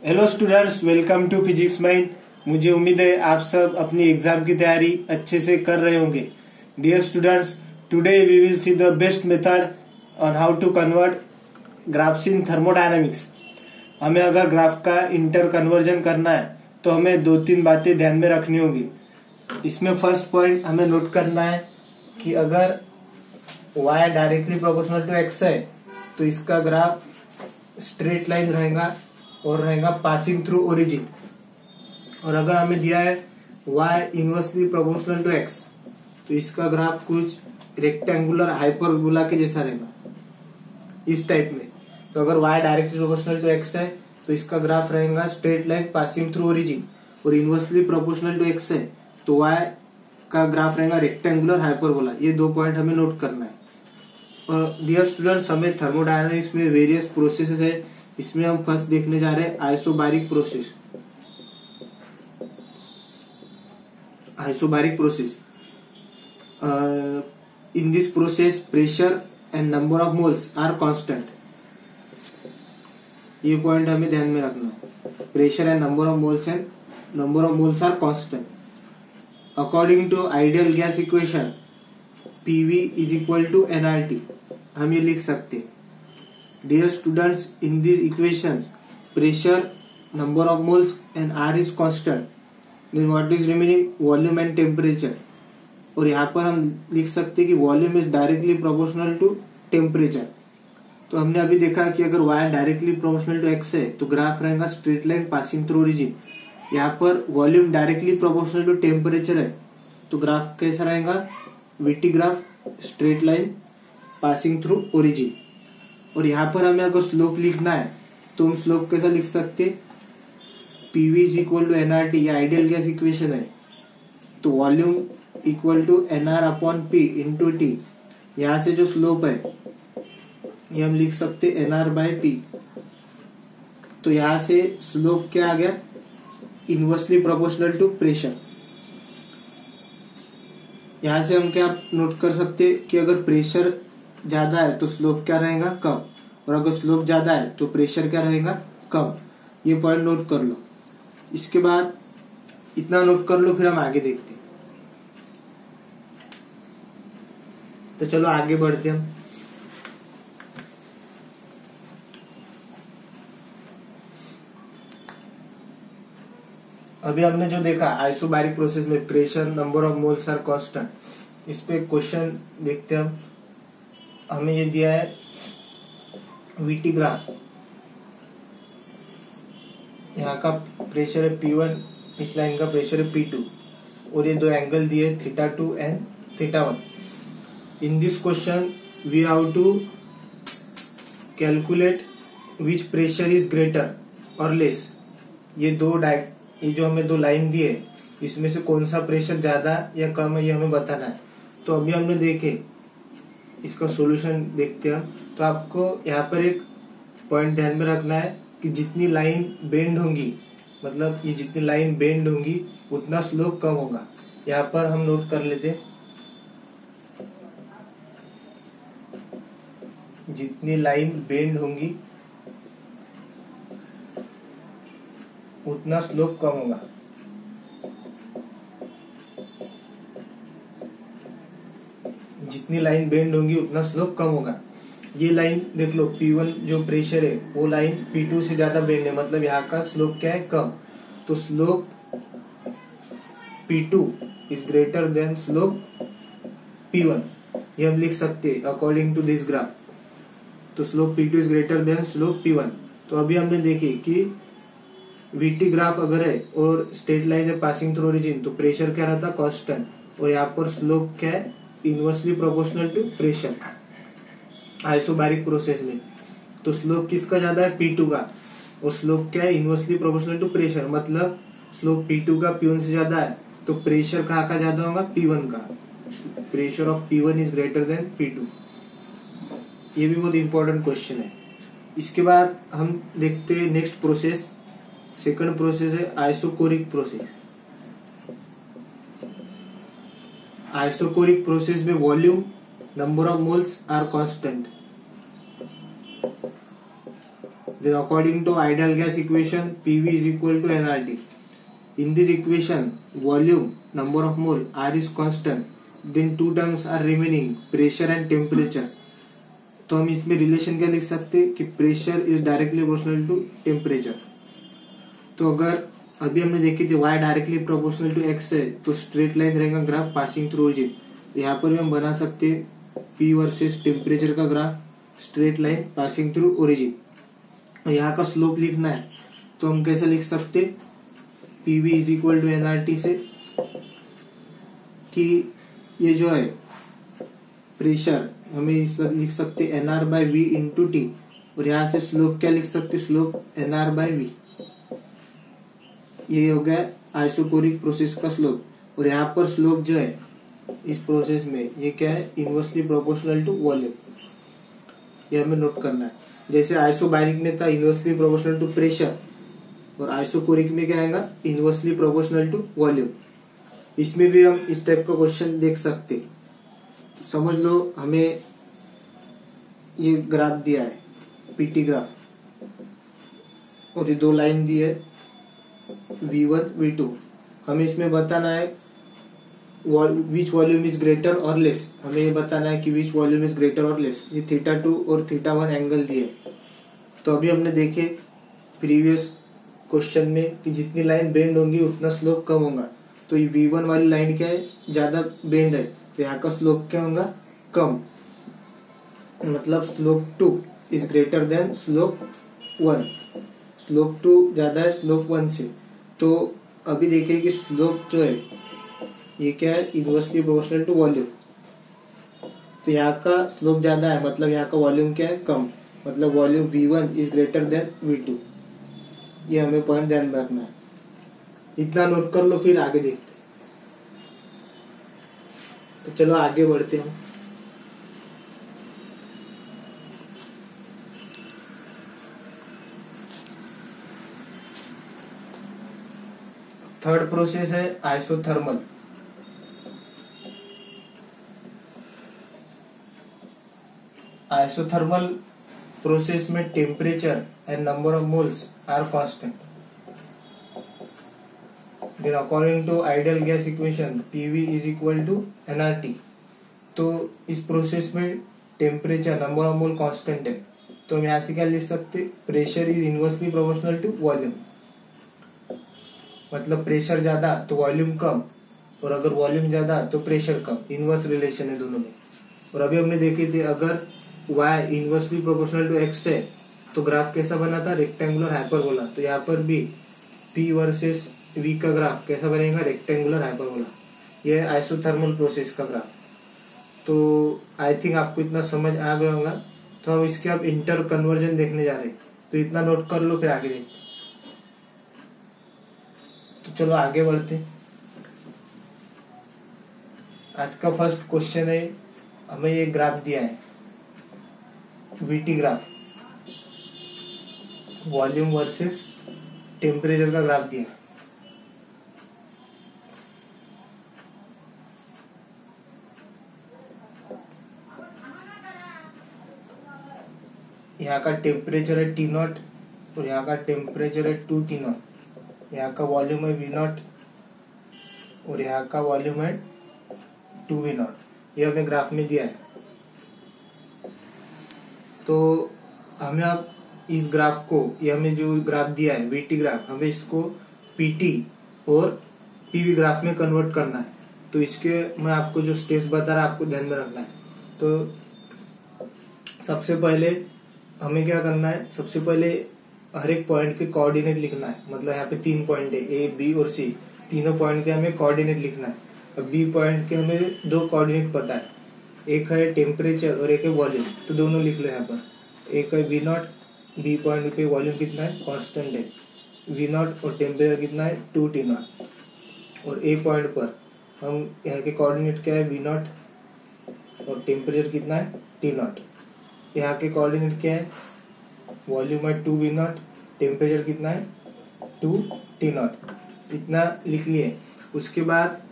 Hello students, welcome to physics mind. मुझे उम्मीद है आप सब अपनी एग्जाम की तैयारी अच्छे से कर रहे होंगे। Dear students, today we will see the best method on how to convert graphs in thermodynamics. हमें अगर ग्राफ का इंटर कन्वर्जन करना है तो हमें दो तीन बातें ध्यान में रखनी होगी। इसमें फर्स्ट पॉइंट हमें नोट करना है कि अगर y directly proportional to x है तो इसका ग्राफ स्ट्रेट लाइन रहेगा और रहेगा पासिंग थ्रू ओरिजिन। और अगर हमें दिया है y inversely proportional to x तो इसका ग्राफ कुछ रेक्टेंगुलर हाइपरबोला के जैसा रहेगा, इस टाइप में। तो अगर y directly proportional to x है तो इसका ग्राफ रहेगा straight line passing through origin, और इनवर्सली प्रोपोर्शनल टू x है तो y का ग्राफ रहेगा रेक्टेंगुलर हाइपरबोला। ये दो पॉइंट हमें नोट करना है। और डियर स्टूडेंट्स, हमें थर्मोडायनामिक्स में वेरियस प्रोसेसेस है। इसमें हम फर्स्ट देखने जा रहे हैं isobaric process. Isobaric process, in this process pressure and number of moles are constant. ये पॉइंट हमें ध्यान में रखना है। Pressure and number of moles are constant. According to ideal gas equation PV is equal to nRT, हम ये लिख सकते हैं। Dear students, in this equation pressure, number of moles and R is constant, then what is remaining? Volume and temperature. और यहाँ पर हम लिख सकते हैं कि volume is directly proportional to temperature. तो हमने अभी देखा कि अगर y directly proportional to x है तो ग्राफ रहेगा straight line passing through origin. यहाँ पर volume directly proportional to temperature है तो ग्राफ कैसा रहेगा? VT graph, straight line passing through origin. और यहाँ पर हमें अगर स्लोप लिखना है तो हम स्लोप कैसा लिख सकते? PV is equal to nRT, ये आइडियल गैस इक्वेशन है। तो volume equal to nR upon P into T। यहाँ से जो स्लोप है ये हम लिख सकते nR बाय P। तो यहाँ से स्लोप क्या आ गया? Inversely proportional to pressure. यहां से हम क्या नोट कर सकते कि अगर प्रेशर ज्यादा है तो स्लोप क्या रहेगा? कम। और अगर स्लोप ज्यादा है तो प्रेशर क्या रहेगा? कम। ये पॉइंट नोट कर लो। इसके बाद इतना नोट कर लो, फिर हम आगे देखते हैं। तो चलो आगे बढ़ते हम। अभी हमने जो देखा आइसोबारिक प्रोसेस में pressure, number of moles are constant, इस पे क्वेश्चन देखते हैं हम। हमें ये दिया है VT ग्राफ, यहाँ का प्रेशर है P1, इस लाइन का प्रेशर है P2, और ये दो एंगल दिए θ2 and θ1। In this question we have to calculate which pressure is greater और लेस। ये जो हमें दो लाइन दी है इसमें से कौन सा प्रेशर ज्यादा या कम है ये हमें बताना है। तो अभी हमने देखे, इसका सॉल्यूशन देखते हैं हम। तो आपको यहाँ पर एक पॉइंट ध्यान में रखना है कि जितनी लाइन बेंड होंगी, मतलब ये जितनी लाइन बेंड होंगी उतना स्लोप कम होगा। यहाँ पर हम नोट कर लेते हैं, जितनी लाइन बेंड होंगी उतना स्लोप कम होगा। जितनी लाइन बेंड होंगी उतना स्लोप कम होगा। ये लाइन देख लो, P1 जो प्रेशर है वो लाइन P2 से ज्यादा बेंड है, मतलब यहाँ का स्लोप क्या है? कम। तो slope P2 is greater than slope P1, ये हम लिख सकते हैं अकॉर्डिंग टू दिस ग्राफ। तो slope P2 is greater than slope P1। तो अभी हमने देखे कि VT ग्राफ अगर है और स्ट्रेट लाइन है पासिंग थ्रू ओरिजिन तो प्रेशर क्या रहता? कांस्टेंट। और यहाँ पर स्लोप क्या है? Inversely proportional to pressure isobaric process में। तो स्लोप किसका ज्यादा है? P2 का। और स्लोप क्या है? इनवर्सली प्रोपोर्शनल टू प्रेशर, मतलब स्लोप P2 का P1 से ज्यादा है तो प्रेशर कहाँ का ज्यादा होगा? P1 का। Pressure of P1 is greater than P2। ये भी बहुत इंपॉर्टेंट क्वेश्चन है। इसके बाद हम देखते हैं नेक्स्ट प्रोसेस। सेकंड प्रोसेस है आइसोकोरिक प्रोसेस। आइसोकोरिक प्रोसेस में volume, number of moles are constant. Then according to ideal gas equation, PV is equal to nRT. In this equation, volume, number of mole, R is constant. Then two terms are remaining, pressure and temperature. तो हम इसमें relation क्या लिख सकते हैं कि pressure is directly proportional to temperature. तो अगर अभी हमने देखी थी y directly proportional to x है तो स्ट्रेट लाइन रहेगा ग्राफ पासिंग थ्रू ओरिजिन. यहाँ पर भी हम बना सकते हैं P वर्सेस टेम्परेचर का graph straight line passing through origin. यहाँ का स्लोप लिखना है तो हम कैसे लिख सकते PV is equal to nRT से कि ये जो है प्रेशर हमें इस वक्त लिख सकते NR by V into T. और यहाँ से स्लोप क्या लिख सकते स्लोप NR बाय V. ये हो गया आइसोकोरिक प्रोसेस का स्लोप. और यहाँ पर स्लोप जो है इस प्रोसेस में ये क्या है इनवर्सली प्रोपोर्शनल टू वॉल्यूम. ये हमें नोट करना है. जैसे आइसोबारिक में था इनवर्सली प्रोपोर्शनल टू प्रेशर और आइसोकोरिक में क्या आएगा इनवर्सली प्रोपोर्शनल टू वॉल्यूम. इसमें भी हम इस टाइप का क्वेश्चन देख सकते. तो समझ लो हमें ये ग्राफ दिया है पीटी ग्राफ और ये दो लाइन दी है V1 V2. हमें इसमें बताना है विच वॉल्यूम इज ग्रेटर और लेस. हमें ये बताना है कि विच वॉल्यूम इज ग्रेटर और लेस. ये θ2 और θ1 एंगल दिए. तो अभी हमने देखे प्रीवियस क्वेश्चन में कि जितनी लाइन बेंड होंगी उतना स्लोप कम होगा. तो ये V1 वाली लाइन क्या है ज्यादा बेंड है तो यहाँ का स्लोप क्या होगा कम. मतलब slope 2 is greater than slope 1. Slope 2 ज्यादा है स्लोप 1 से. तो अभी देखिए कि स्लोप जो है ये क्या है इनवर्सली प्रोपोर्शनल टू वॉल्यूम. तो यहाँ का स्लोप ज्यादा है मतलब यहाँ का वॉल्यूम क्या है कम. मतलब volume V1 is greater than V2. ये हमें पॉइंट ध्यान में रखना है. इतना नोट कर लो फिर आगे देखते. तो चलो आगे बढ़ते हैं. थर्ड प्रोसेस है आइसोथर्मल. आइसोथर्मल प्रोसेस में temperature and number of moles are constant. Then according to ideal gas equation PV is equal to nRT. तो इस प्रोसेस में temperature number of mole constant है तो हम यहाँ से क्या लिख सकते pressure is inversely proportional to volume. मतलब प्रेशर ज्यादा तो वॉल्यूम कम और अगर वॉल्यूम ज्यादा तो प्रेशर कम. इनवर्स रिलेशन है दोनों में. और अभी हमने देखे थे अगर y inversely proportional to x है तो ग्राफ कैसा बना था रेक्टेंगुलर हाइपरबोला. तो यहाँ पर भी P वर्सेस V का ग्राफ कैसा बनेगा रेक्टेंगुलर हाइपरबोला. ये है आइसोथर्मल प्रोसेस का ग्राफ. तो आई थिंक आपको इतना समझ आ गया होगा. तो हम इसके अब इंटर कन्वर्जन देखने जा रहे हैं. तो इतना नोट कर लो फिर आगे देखते. तो चलो आगे बढ़ते. आज का फर्स्ट क्वेश्चन है हमें ये ग्राफ दिया है VT graph volume versus temperature का ग्राफ दिया है. यहाँ का टेम्परेचर है T0 और यहाँ का टेम्परेचर है 2T0. यहाँ का वॉल्यूम है V0 और यहाँ का वॉल्यूम है 2V0. ये हमें ग्राफ में दिया है. तो हमें अब इस ग्राफ को ये हमें जो ग्राफ दिया है VT ग्राफ हमें इसको PT और PV ग्राफ में कन्वर्ट करना है. तो इसके मैं आपको जो स्टेप्स बता रहा आपको ध्यान में रखना है. तो सबसे पहले हमें क्या करना है सबसे पहले हर एक पॉइंट के कोऑर्डिनेट लिखना है. मतलब यहाँ पे 3 पॉइंट है A B और C. तीनों पॉइंट के हमें कोऑर्डिनेट लिखना है. अब B पॉइंट के हमें 2 कोऑर्डिनेट पता है. एक है टेम्परेचर और एक है वॉल्यूम. तो दोनों लिख लो यहाँ पर. एक है V0. B पॉइंट पे वॉल्यूम कितना है कांस्टेंट है V0 और टेम्परेचर कितना है 2T0. और A पॉइंट पर हम यहाँ के कोऑर्डिनेट क्या है V0 और टेम्परेचर कितना है T0. यहाँ के कोऑर्डिनेट क्या है वॉल्यूम है 2V0 टेम्परेचर कितना है 2T0. इतना लिख लिए. उसके बाद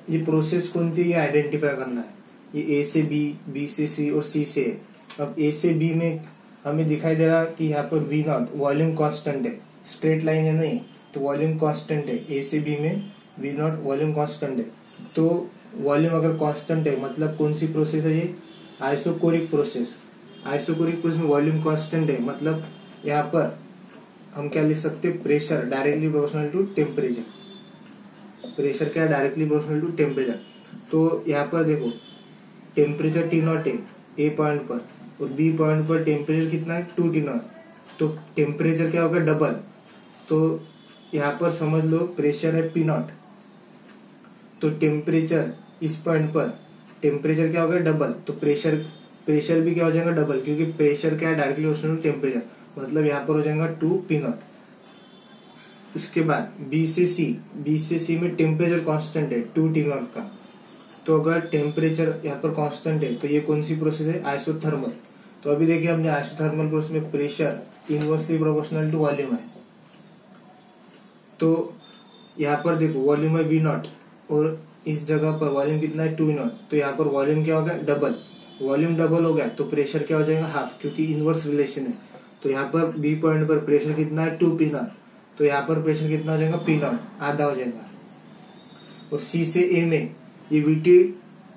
ये प्रोसेस कौन थी ये आइडेंटिफाई करना है. ये A से B, B से C और C से A. अब A से B में हमें दिखाई दे रहा कि यहाँ पर वी नॉट वॉल्यूम कांस्टेंट है, स्ट्रेट लाइन है नहीं, तो वॉल्यूम कांस्टेंट है। ए से बी में वी नॉट वॉल्यूम कांस्टेंट है। तो वॉल्यूम अगर कांस्टेंट है मतलब कौन सी प्रोसेस है ये? Isochoric process. आइसोकोरिक प्रोसेस में वॉल्यूम कांस्टेंट है मतलब यहाँ पर हम क्या लिख सकते हैं? Pressure directly proportional to temperature. Pressure क्या? Directly proportional to temperature. तो यहाँ पर देखो टेम्परेचर T नॉट है ए पॉइंट पर और बी पॉइंट पर टेम्परेचर कितना है? 2 T नॉट। तो टेम्परेचर क्या होगा? डबल। तो यहाँ पर समझ लो प्रेशर है P नॉट, तो टेम्परेचर इस पॉइंट पर टेम्परेचर क्या होगा? डबल। तो प्रेशर भी क्या हो जाएगा? डबल, क्योंकि प्रेशर क्या है? डायरेक्टली प्रोपोर्शनल टू टेम्परेचर, मतलब यहाँ पर हो जाएगा 2 P नॉट। उसके बाद बी से सी में टेम्परेचर कांस्टेंट है 2 T नॉट का। तो अगर टेम्परेचर यहाँ पर कांस्टेंट है तो ये कौन सी प्रोसेस है? आइसोथर्मल। तो अभी देखिए हमने आइसोथर्मल प्रोसेस में pressure inversely proportional to volume है। तो यहाँ पर देखो वॉल्यूम है वी नॉट और इस जगह पर वॉल्यूम कितना है? 2 नॉट। तो यहाँ पर वॉल्यूम क्या हो गया? डबल। वॉल्यूम डबल हो गया तो प्रेशर क्या हो जाएगा? हाफ, क्योंकि इनवर्स रिलेशन है। तो यहाँ पर बी पॉइंट पर प्रेशर कितना है? 2 P नॉट। तो यहाँ पर प्रेशर कितना हो जाएगा? P नॉट, आधा हो जाएगा। और सी से ए में ये वीटी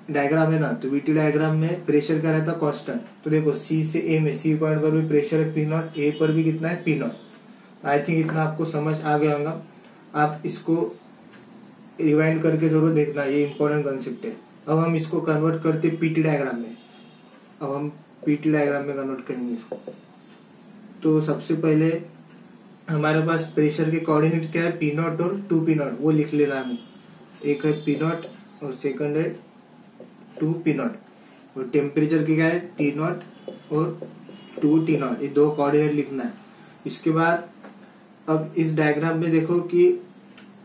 डायग्राम है ना, तो वीटी डायग्राम में प्रेशर क्या रहता है? कांस्टेंट। तो देखो सी से ए में सी पॉइंट पर भी प्रेशर है P नॉट, ए पर भी कितना है? P not. आई थिंक इतना आपको समझ आ गया होगा। आप इसको रिवाइंड करके जरूर देखना, ये इंपॉर्टेंट कंसेप्ट है। अब हम इसको कन्वर्ट करते पीटी डायग्राम में। अब हम पीटी डायग्राम में कन्वर्ट करेंगे इसको। तो सबसे पहले हमारे पास प्रेशर के कोऑर्डिनेट क्या है? P नॉट और 2 P नॉट, वो लिख लेना हमें। एक है P नॉट और सेकंड है 2 P नॉट। और टेम्परेचर की क्या है? T नॉट और 2 T नॉट, ये दो कोऑर्डिनेट लिखना है। इसके बाद अब इस डायग्राम में देखो कि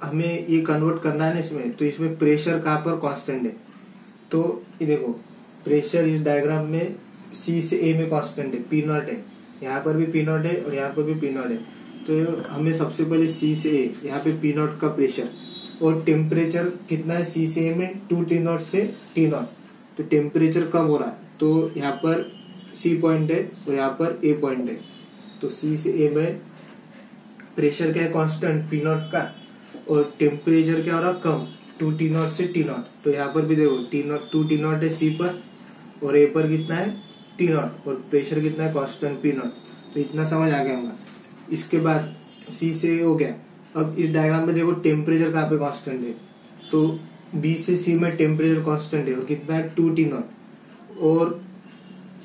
हमें ये कन्वर्ट करना है ना इसमें, तो इसमें प्रेशर कहाँ पर कांस्टेंट है? तो ये देखो प्रेशर इस डायग्राम में सी से ए में कांस्टेंट है, P नॉट है, यहाँ पर भी P नॉट है और यहाँ पर भी P नॉट है। तो हमें सबसे पहले सी से ए, यहाँ पे P नॉट का प्रेशर और टेम्परेचर कितना है? सी से ए में 2 T नॉट से T नॉट। तो टेम्परेचर कम हो रहा है, तो यहाँ पर सी पॉइंट है और यहाँ पर ए पॉइंट है। तो सी से ए में प्रेशर क्या है? कांस्टेंट P नॉट का, और टेम्परेचर क्या हो रहा? कम, 2 T नॉट से T नॉट। तो यहाँ पर भी देखो टू टी नॉट है सी पर और ए पर कितना है? T नॉट, और प्रेशर कितना है? Constant P not. तो इतना समझ आ गया होगा। इसके बाद सी से हो गया। अब इस डायग्राम में देखो टेम्परेचर कहाँ पे कांस्टेंट है? तो बी से सी में टेम्परेचर कांस्टेंट है और कितना है? 2 T नॉट, और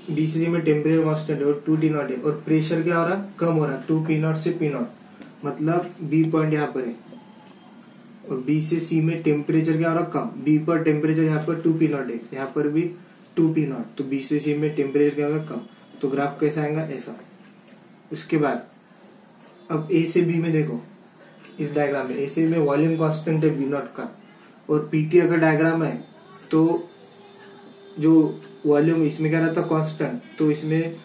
बी से सी में टेम्परेचर कांस्टेंट है और 2 T नॉट है, और प्रेशर क्या हो रहा? कम हो रहा, 2 P नॉट से P नॉट, मतलब बी पॉइंट यहाँ पर है। और बी से सी में टेम्परेचर क्या हो रहा? कम, बी पर टेम्परेचर यहाँ पर 2 P नॉट है, यहाँ पर भी 2 P नॉट। तो बी से सी में टेम्परेचर क्या होगा? कम। तो ग्राफ कैसा आएगा? ऐसा। उसके बाद अब ए से बी में देखो, इस डायग्राम में ए से बी में वॉल्यूम कांस्टेंट है वी नॉट का, और पीटी अगर डायग्राम है तो जो वॉल्यूम इसमें क्या रहता? कांस्टेंट। तो इसमें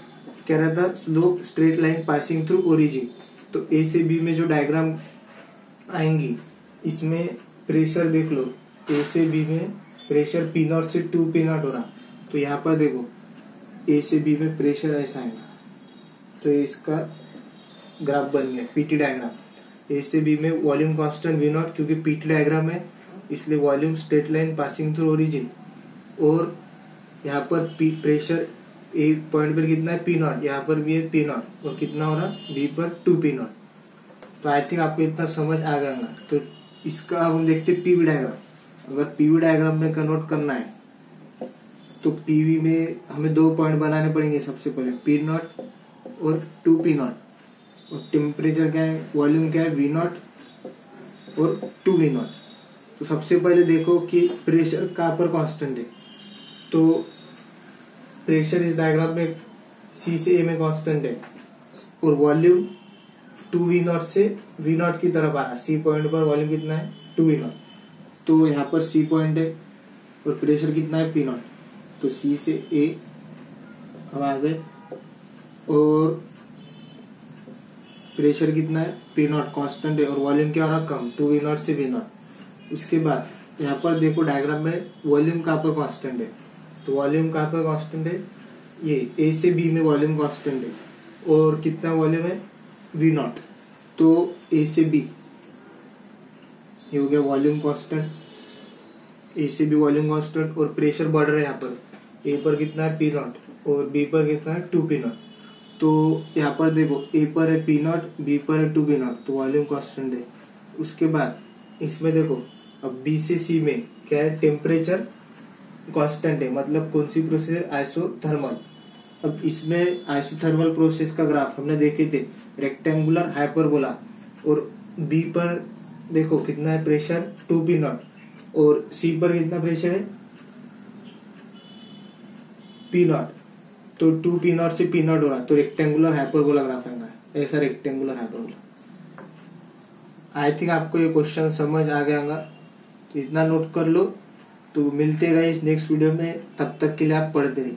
क्या रहता? Slope straight line passing through origin. तो ए से बी में जो डायग्राम आएंगी इसमें प्रेशर देख लो, ए से बी में प्रेशर P नॉट से 2 P नॉट हो रहा। तो यहाँ पर देखो ए से बी में प्रेशर ऐसा आएगा, तो इसका ग्राफ बन गया पीटी डायग्राम। ए से बी में वॉल्यूम कांस्टेंट वी नॉट, क्योंकि पीटी डायग्राम है इसलिए volume straight line passing through origin, और यहाँ पर प्रेशर ए पॉइंट पर कितना है? P नॉट, यहाँ पर भी है P नॉट, और कितना हो रहा? बी पर 2 P नॉट। तो आई थिंक आपको इतना समझ आ गया। तो इसका अब हम देखते हैं पीवी डायग्राम। अगर पीवी डायग्राम में कन्वर्ट करना है तो पीवी में हमें दो पॉइंट बनाने पड़ेंगे। सबसे पहले P नॉट और 2 P नॉट, और टेम्परेचर क्या है? वॉल्यूम क्या है? V नॉट और 2 V नॉट। तो सबसे पहले देखो कि प्रेशर कहाँ पर कांस्टेंट है। तो प्रेशर इस डायग्राम में सी से ए में कांस्टेंट है, और वॉल्यूम 2 V नॉट से V नॉट की तरफ आ रहा है। सी पॉइंट पर वॉल्यूम कितना है? 2 V नॉट। तो यहाँ पर सी पॉइंट है और प्रेशर कितना है? P not. तो सी से ए हम आ गए, और प्रेशर कितना है? P नॉट कांस्टेंट है, और वॉल्यूम क्या हो रहा? कम, 2 V नॉट से V नॉट। उसके बाद यहाँ पर देखो डायग्राम में वॉल्यूम कहाँ पर कांस्टेंट है? तो वॉल्यूम कहाँ पर कांस्टेंट है? ये ए से बी में वॉल्यूम कांस्टेंट है, और कितना वॉल्यूम है V0। तो A से B ये हो गया वॉल्यूम कांस्टेंट, A से B वॉल्यूम कांस्टेंट, और प्रेशर बढ़ रहा है यहाँ पर। A पर कितना है P0 और B पर कितना है 2P0। तो यहाँ पर देखो A पर है P0, B पर है 2P0, तो वॉल्यूम कांस्टेंट है। उसके बाद इसमें देखो अब B से C में क्या है, टेम्परेचर कांस्टेंट है, मतलब कौन सी प्रोसेस है, आइसोथर्मल। अब इसमें आइसोथर्मल प्रोसेस का ग्राफ हमने देखे थे, रेक्टेंगुलर हाइपरबोला, और B पर देखो कितना है प्रेशर 2P0 और C पर कितना प्रेशर है P0, तो 2P0 से P0 हो रहा, तो रेक्टेंगुलर हाइपरबोला ग्राफ आएगा, ऐसा रेक्टेंगुलर हाइपरबोला। आई थिंक आपको ये क्वेश्चन समझ आ गया होगा, तो इतना नोट कर लो। तो मिलते हैं गाइस नेक्स्ट वीडियो में, तब तक के लिए आप पढ़ते रहिए।